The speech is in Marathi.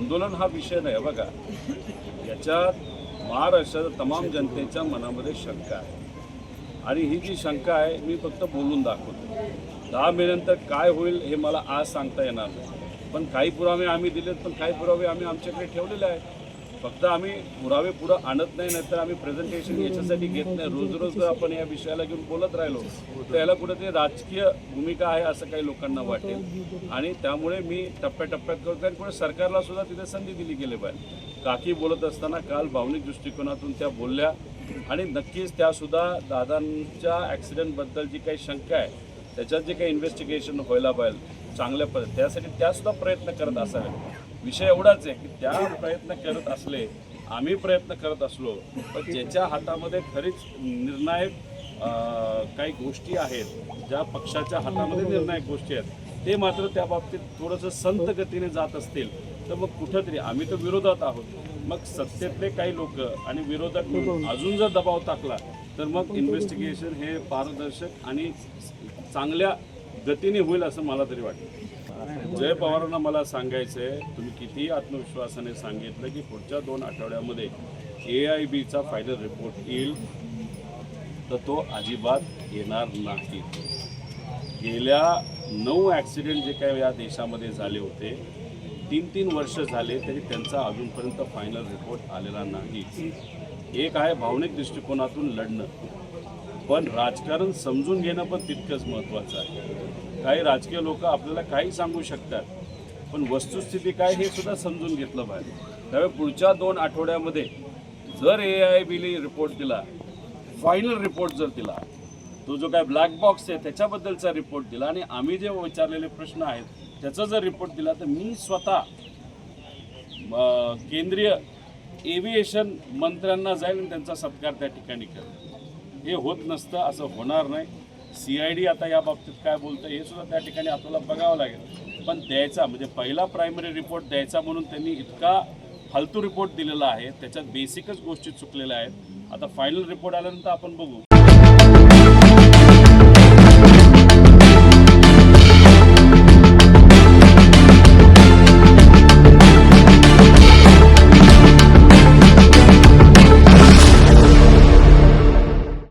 आंदोलन हा विषय नाही बघा, याच्यात महाराष्ट्राच्या तमाम जनतेच्या मनामध्ये शंका आहे आणि ही जी शंका आहे मी फक्त बोलून दाखवतो. 10 महिन्यानंतर काय होईल हे मला आज सांगता येणार नाही, पण काही पुरावे आम्ही दिलेत, पण काही पुरावे आम्ही आमच्याकडे ठेवलेले आहेत. फक्त आम्ही पुरावे पुढं आणत नाही, नाहीतर आम्ही प्रेझेंटेशन याच्यासाठी घेत नाही. रोज रोज जर आपण या विषयाला घेऊन बोलत राहिलो तर याला कुठेतरी राजकीय भूमिका आहे असं काही लोकांना वाटेल आणि त्यामुळे मी टप्प्याटप्प्यात करतो आणि पुढे सरकारला सुद्धा तिथे संधी दिली गेली पाहिजे. काकी बोलत असताना काल भावनिक दृष्टिकोनातून त्या बोलल्या आणि नक्कीच त्यासुद्धा दादांच्या ॲक्सिडेंटबद्दल जी काही शंका आहे त्याच्यात जे काही इन्व्हेस्टिगेशन व्हायला पाहिजे चांगल्या पद्धती त्यासाठी त्यासुद्धा प्रयत्न करत असावे. विषय एवढाच आहे की त्या प्रयत्न करत असले, आम्ही प्रयत्न करत असलो, पण ज्याच्या हातामध्ये खरीच निर्णायक काही गोष्टी आहेत, ज्या पक्षाच्या हातामध्ये निर्णायक गोष्टी आहेत, ते मात्र त्या बाबतीत थोडंसं संत गतीने जात असतील तर मग कुठंतरी आम्ही तर विरोधात आहोत. मग सत्तेतले काही लोक आणि विरोधक म्हणून अजून जर दबाव टाकला तर मग इन्व्हेस्टिगेशन हे पारदर्शक आणि चांगल्या गतीने होईल असं मला तरी वाटतं. जय पवारांना मला सांगायचं आहे, तुम्ही कितीही आत्मविश्वासाने सांगितलं की पुढच्या 2 आठवड्यामध्ये AIBचा फायनल रिपोर्ट येईल, तर तो अजिबात येणार नाही. गेल्या 9 ॲक्सिडेंट जे काही या देशामध्ये झाले होते, 3-3 वर्ष झाले तरी त्यांचा अजूनपर्यंत फायनल रिपोर्ट आलेला नाही. एक आहे भावनिक दृष्टिकोनातून लढणं, पण राजकारण समजून घेणं पण तितकंच महत्त्वाचं आहे. काही राजकीय लोक आपल्याला काही सांगू शकतात, पण वस्तुस्थिती काय हे सुद्धा समजून घेतलं पाहिजे. त्यामुळे पुढच्या 2 आठवड्यामध्ये जर AIBने रिपोर्ट दिला, फायनल रिपोर्ट जर दिला, तो जो काय ब्लॅक बॉक्स आहे त्याच्याबद्दलचा रिपोर्ट दिला आणि आम्ही जे विचारलेले प्रश्न आहेत त्याचा जर रिपोर्ट दिला, तर मी स्वतः केंद्रीय एव्हिएशन मंत्र्यांना जाईल आणि त्यांचा सत्कार त्या ठिकाणी करेल. हे होत नसतं, असं होणार नाही. CID आता या बाबतीत काय बोलतं हे सुद्धा त्या ठिकाणी आपल्याला बघावं लागेल. पण द्यायचा म्हणजे पहिला प्रायमरी रिपोर्ट द्यायचा म्हणून त्यांनी इतका फालतू रिपोर्ट दिलेला आहे, त्याच्यात बेसिकच गोष्टी चुकलेल्या आहेत. आता फायनल रिपोर्ट आल्यानंतर आपण बघू